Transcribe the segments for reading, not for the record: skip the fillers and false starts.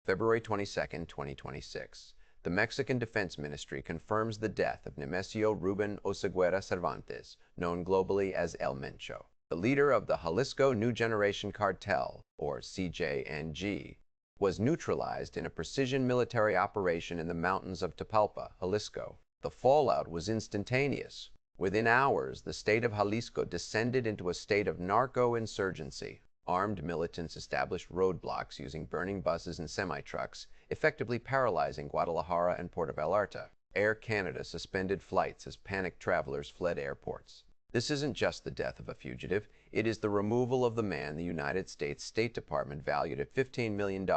February 22, 2026. The Mexican Defense Ministry confirms the death of Nemesio Rubén Oseguera Cervantes, known globally as El Mencho. The leader of the Jalisco New Generation Cartel, or CJNG, was neutralized in a precision military operation in the mountains of Tapalpa, Jalisco. The fallout was instantaneous. Within hours, the state of Jalisco descended into a state of narco-insurgency. Armed militants established roadblocks using burning buses and semi-trucks, effectively paralyzing Guadalajara and Port of Manzanillo. Air Canada suspended flights as panicked travelers fled airports. This isn't just the death of a fugitive, it is the removal of the man the United States State Department valued at $15 million,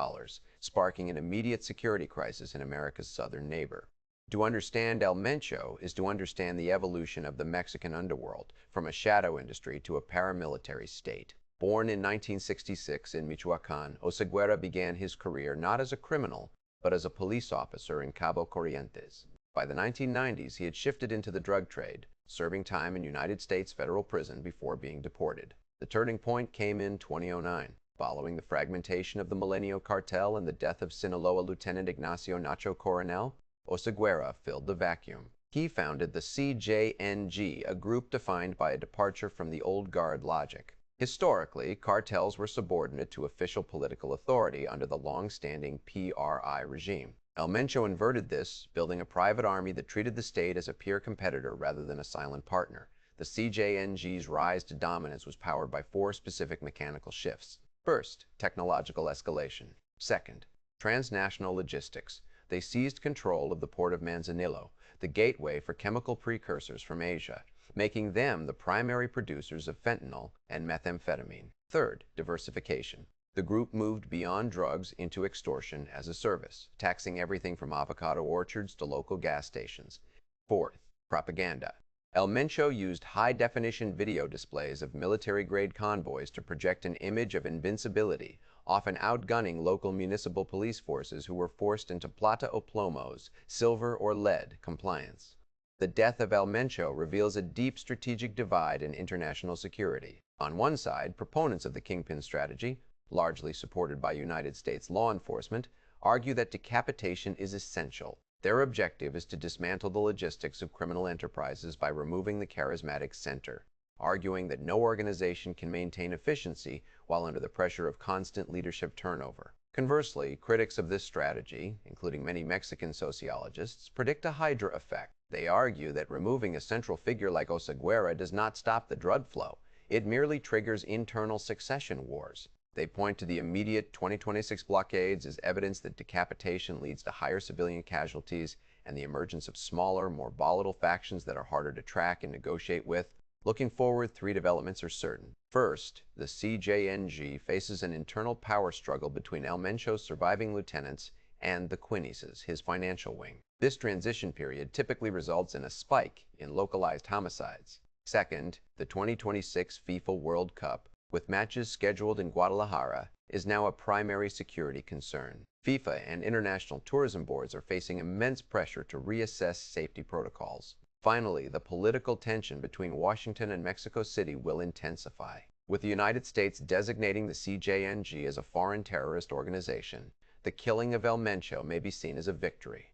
sparking an immediate security crisis in America's southern neighbor. To understand El Mencho is to understand the evolution of the Mexican underworld, from a shadow industry to a paramilitary state. Born in 1966 in Michoacán, Oseguera began his career not as a criminal, but as a police officer in Cabo Corrientes. By the 1990s, he had shifted into the drug trade, serving time in United States federal prison before being deported. The turning point came in 2009. Following the fragmentation of the Mencho cartel and the death of Sinaloa Lieutenant Ignacio Nacho Coronel, Oseguera filled the vacuum. He founded the CJNG, a group defined by a departure from the old guard logic. Historically, cartels were subordinate to official political authority under the long-standing PRI regime. El Mencho inverted this, building a private army that treated the state as a peer competitor rather than a silent partner. The CJNG's rise to dominance was powered by four specific mechanical shifts. First, technological escalation. Second, transnational logistics. They seized control of the Port of Manzanillo, the gateway for chemical precursors from Asia, making them the primary producers of fentanyl and methamphetamine. Third, diversification. The group moved beyond drugs into extortion as a service, taxing everything from avocado orchards to local gas stations. Fourth, propaganda. El Mencho used high-definition video displays of military-grade convoys to project an image of invincibility, often outgunning local municipal police forces who were forced into plata o plomos, silver or lead, compliance. The death of El Mencho reveals a deep strategic divide in international security. On one side, proponents of the kingpin strategy, largely supported by United States law enforcement, argue that decapitation is essential. Their objective is to dismantle the logistics of criminal enterprises by removing the charismatic center, arguing that no organization can maintain efficiency while under the pressure of constant leadership turnover. Conversely, critics of this strategy, including many Mexican sociologists, predict a Hydra Effect. They argue that removing a central figure like Oseguera does not stop the drug flow. It merely triggers internal succession wars. They point to the immediate 2026 blockades as evidence that decapitation leads to higher civilian casualties and the emergence of smaller, more volatile factions that are harder to track and negotiate with. Looking forward, three developments are certain. First, the CJNG faces an internal power struggle between El Mencho's surviving lieutenants and the Quinnies, his financial wing. This transition period typically results in a spike in localized homicides. Second, the 2026 FIFA World Cup, with matches scheduled in Guadalajara, is now a primary security concern. FIFA and international tourism boards are facing immense pressure to reassess safety protocols. Finally, the political tension between Washington and Mexico City will intensify. With the United States designating the CJNG as a foreign terrorist organization, the killing of El Mencho may be seen as a victory.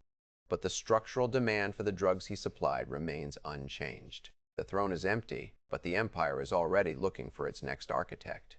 But the structural demand for the drugs he supplied remains unchanged. The throne is empty, but the empire is already looking for its next architect.